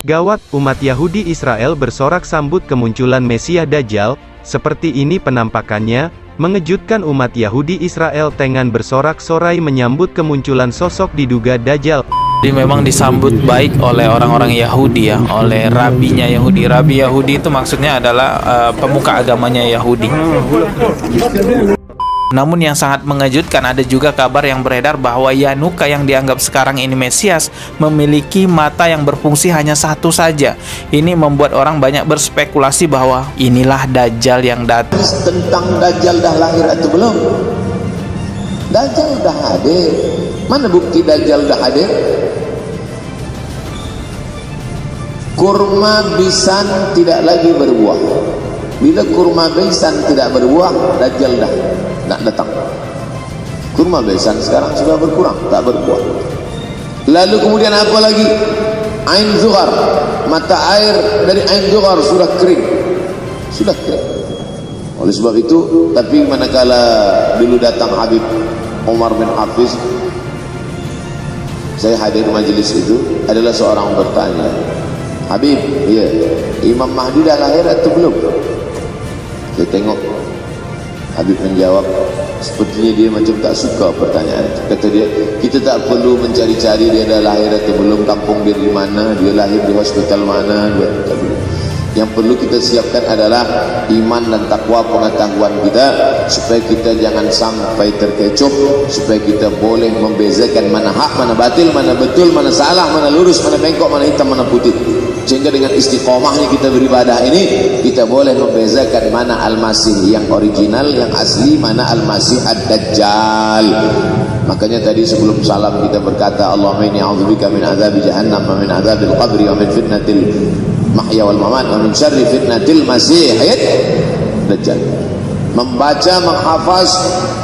Gawat, umat Yahudi Israel bersorak sambut kemunculan Mesias Dajjal. Seperti ini penampakannya, mengejutkan umat Yahudi Israel dengan bersorak-sorai menyambut kemunculan sosok diduga Dajjal. Jadi memang disambut baik oleh orang-orang Yahudi ya, oleh rabinya Yahudi. Rabi Yahudi itu maksudnya adalah pemuka agamanya Yahudi. Namun yang sangat mengejutkan, ada juga kabar yang beredar bahwa Yanuka yang dianggap sekarang ini Mesias memiliki mata yang berfungsi hanya satu saja. Ini membuat orang banyak berspekulasi bahwa inilah Dajjal yang datang. Tentang Dajjal dah lahir atau belum? Dajjal dah hadir. Mana bukti Dajjal dah hadir? Kurma bisan tidak lagi berbuah. Bila kurma besan tidak berbuah, Dajjal dah nak datang. Kurma besan sekarang sudah berkurang, tak berbuah. Lalu kemudian apa lagi? Ain Zuhar, mata air dari Ain Zuhar sudah kering. Sudah kering. Oleh sebab itu, tapi manakala dulu datang Habib Umar bin Hafiz, saya hadir majelis itu, adalah seorang bertanya, Habib, ya, Imam Mahdi dah lahir atau belum? Saya tengok Habib menjawab, sepertinya dia macam tak suka pertanyaan. Kata dia, kita tak perlu mencari-cari dia dah lahir atau belum, kampung dia di mana, dia lahir di hospital mana, dia tak perlu. Yang perlu kita siapkan adalah iman dan takwa pengetahuan kita, supaya kita jangan sampai terkecoh, supaya kita boleh membezakan mana hak, mana batil, mana betul, mana salah, mana lurus, mana bengkok, mana hitam, mana putih. Sehingga dengan istiqomahnya kita beribadah ini, kita boleh membezakan mana Al-Masih yang original, yang asli, mana Al-Masih Ad-Dajjal. Makanya tadi sebelum salam kita berkata, Allahumma inni a'udzubika min azabi jahannam wa min azabil qabri wa min fitnatil mahya wal mamat wa min syarri fitnatil masih Dajjal. Membaca, menghafaz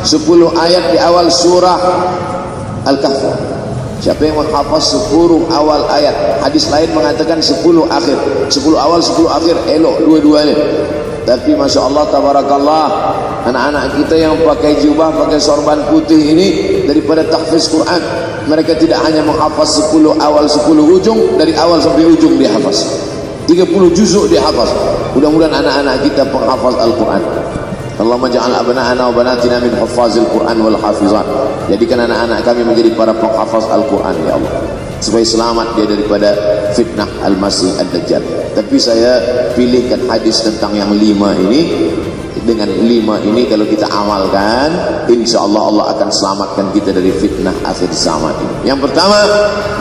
10 ayat di awal surah Al-Kahf. Siapa yang menghafaz 10 awal ayat, hadis lain mengatakan 10 akhir, 10 awal 10 akhir, elok dua-duanya. Tapi Masya Allah, Tabarakallah, anak-anak kita yang pakai jubah, pakai sorban putih ini, daripada tahfiz Quran, mereka tidak hanya menghafaz 10 awal 10 ujung, dari awal sampai ujung dia hafaz 30 juzuk dia hafaz. Mudah-mudahan anak-anak kita penghafaz Al-Quran. Allahumma ja'al abna'ana wa banatina min huffazil Quran wal hafizat. Jadikan anak-anak kami menjadi para penghafaz Al-Quran ya Allah, supaya selamat dia daripada fitnah Al-Masih Ad-Dajjal. Tapi saya pilihkan hadis tentang yang 5 ini. Dengan 5 ini kalau kita amalkan, insyaallah Allah akan selamatkan kita dari fitnah akhir zaman ini. Yang pertama,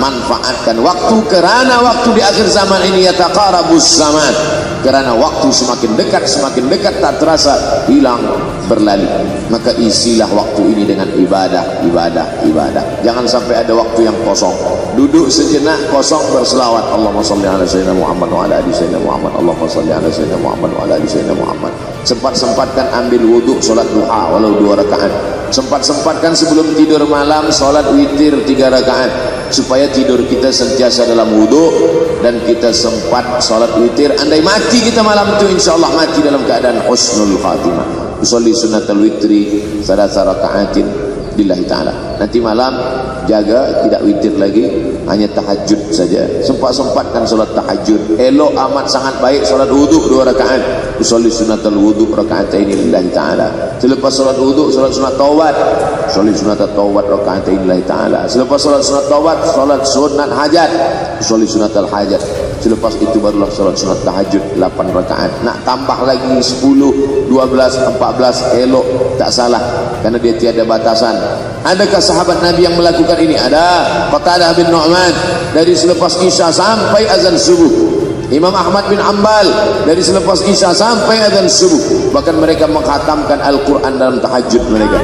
manfaatkan waktu, kerana waktu di akhir zaman ini yataqarabus zaman, kerana waktu semakin dekat tak terasa hilang berlalu. Maka isilah waktu ini dengan ibadah. Jangan sampai ada waktu yang kosong. Duduk sejenak kosong berselawat, Allahumma shalli ala sayyidina Muhammad wa ala ali sayyidina Muhammad, Allahumma shalli ala sayyidina Muhammad wa ala ali sayyidina Muhammad. Sempat-sempatkan ambil wudhu, solat duha walau 2 rakaat. Sempat-sempatkan sebelum tidur malam solat witir 3 rakaat, supaya tidur kita sentiasa dalam wudhu dan kita sempat solat witir. Andai mati kita malam itu, insyaallah mati dalam keadaan husnul khatimah. Usolli sunnatul witri 3 rakaatin lillahi ta'ala. Nanti malam jaga, tidak witir lagi, hanya tahajud saja. Sempat-sempatkan solat tahajud. Elok amat sangat baik solat wudhu 2 rakaat. Usolli sunnatul wudhu rakaatain lillahi ta'ala. Selepas solat wudhu, solat sunat taubat. Usolli sunnatul taubat rakaatain lillahi ta'ala. Selepas solat sunat taubat, solat sunat hajat. Usolli sunnatul hajat. Selepas itu barulah solat sunat tahajud 8 rakaat. Nak tambah lagi 10, 12, 14, elok, tak salah, karena dia tiada batasan. Adakah sahabat Nabi yang melakukan ini? Ada. Qatadah bin Nu'man, dari selepas Isya sampai azan subuh. Imam Ahmad bin Ambal, dari selepas Isya sampai azan subuh. Bahkan mereka mengkhatamkan Al-Quran dalam tahajud mereka.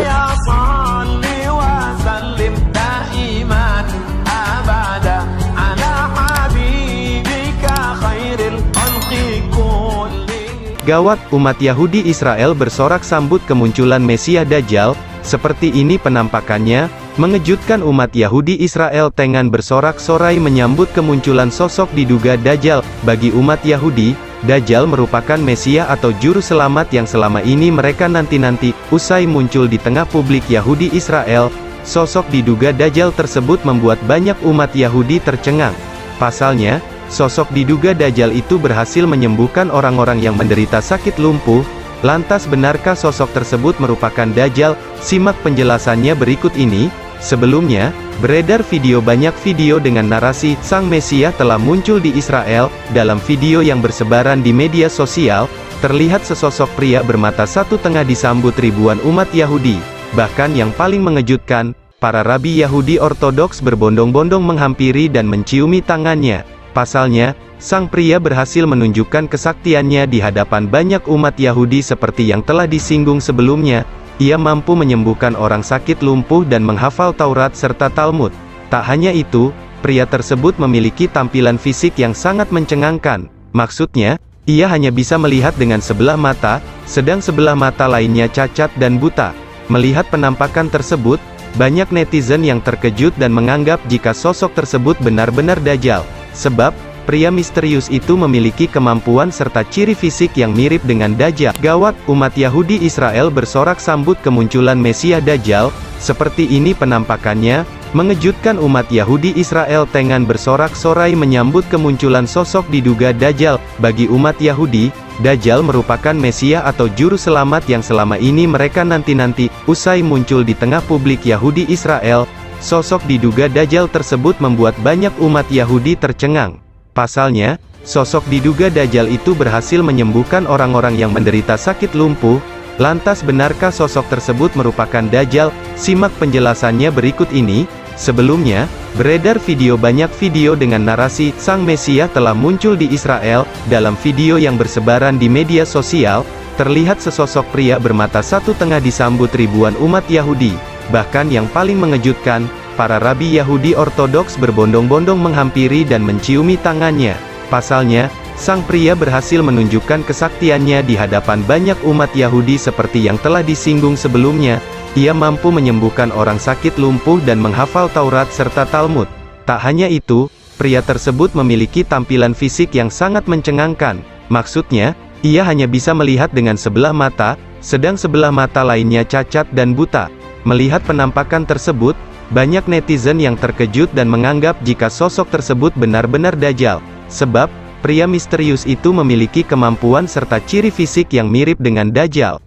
Gawat, umat Yahudi Israel bersorak sambut kemunculan Mesias Dajjal. Seperti ini penampakannya, mengejutkan umat Yahudi Israel dengan bersorak-sorai menyambut kemunculan sosok diduga Dajjal. Bagi umat Yahudi, Dajjal merupakan Mesias atau juru selamat yang selama ini mereka nanti-nanti. Usai muncul di tengah publik Yahudi Israel, sosok diduga Dajjal tersebut membuat banyak umat Yahudi tercengang. Pasalnya, sosok diduga Dajjal itu berhasil menyembuhkan orang-orang yang menderita sakit lumpuh. Lantas benarkah sosok tersebut merupakan Dajjal? Simak penjelasannya berikut ini. Sebelumnya, beredar banyak video dengan narasi, Sang Mesias telah muncul di Israel. Dalam video yang bersebaran di media sosial, terlihat sesosok pria bermata satu tengah disambut ribuan umat Yahudi. Bahkan yang paling mengejutkan, para rabi Yahudi Ortodoks berbondong-bondong menghampiri dan menciumi tangannya. Pasalnya, sang pria berhasil menunjukkan kesaktiannya di hadapan banyak umat Yahudi seperti yang telah disinggung sebelumnya. Ia mampu menyembuhkan orang sakit lumpuh dan menghafal Taurat serta Talmud. Tak hanya itu, pria tersebut memiliki tampilan fisik yang sangat mencengangkan. Maksudnya, ia hanya bisa melihat dengan sebelah mata, sedang sebelah mata lainnya cacat dan buta. Melihat penampakan tersebut, banyak netizen yang terkejut dan menganggap jika sosok tersebut benar-benar Dajjal. Sebab, pria misterius itu memiliki kemampuan serta ciri fisik yang mirip dengan Dajjal. Gawat, umat Yahudi Israel bersorak sambut kemunculan Mesias Dajjal. Seperti ini penampakannya, mengejutkan umat Yahudi Israel dengan bersorak-sorai menyambut kemunculan sosok diduga Dajjal. Bagi umat Yahudi, Dajjal merupakan Mesias atau juru selamat yang selama ini mereka nanti-nanti. Usai muncul di tengah publik Yahudi Israel, sosok diduga Dajjal tersebut membuat banyak umat Yahudi tercengang. Pasalnya, sosok diduga Dajjal itu berhasil menyembuhkan orang-orang yang menderita sakit lumpuh. Lantas benarkah sosok tersebut merupakan Dajjal? Simak penjelasannya berikut ini. Sebelumnya, beredar banyak video dengan narasi, Sang Mesias telah muncul di Israel. Dalam video yang bersebaran di media sosial, terlihat sesosok pria bermata satu tengah disambut ribuan umat Yahudi. Bahkan yang paling mengejutkan, para rabi Yahudi Ortodoks berbondong-bondong menghampiri dan menciumi tangannya. Pasalnya, sang pria berhasil menunjukkan kesaktiannya di hadapan banyak umat Yahudi seperti yang telah disinggung sebelumnya. Ia mampu menyembuhkan orang sakit lumpuh dan menghafal Taurat serta Talmud. Tak hanya itu, pria tersebut memiliki tampilan fisik yang sangat mencengangkan. Maksudnya, ia hanya bisa melihat dengan sebelah mata, sedang sebelah mata lainnya cacat dan buta. Melihat penampakan tersebut, banyak netizen yang terkejut dan menganggap jika sosok tersebut benar-benar Dajjal. Sebab, pria misterius itu memiliki kemampuan serta ciri fisik yang mirip dengan Dajjal.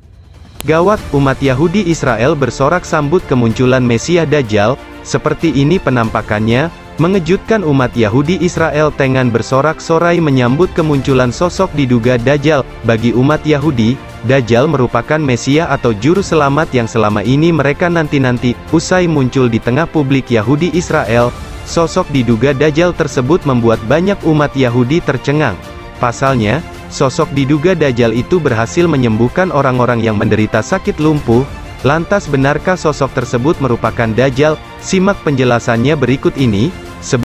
Gawat, umat Yahudi Israel bersorak sambut kemunculan Mesias Dajjal. Seperti ini penampakannya, mengejutkan umat Yahudi Israel dengan bersorak-sorai menyambut kemunculan sosok diduga Dajjal. Bagi umat Yahudi, Dajjal merupakan Mesias atau juru selamat yang selama ini mereka nanti-nanti. Usai muncul di tengah publik Yahudi Israel, sosok diduga Dajjal tersebut membuat banyak umat Yahudi tercengang. Pasalnya, sosok diduga Dajjal itu berhasil menyembuhkan orang-orang yang menderita sakit lumpuh. Lantas benarkah sosok tersebut merupakan Dajjal? Simak penjelasannya berikut ini.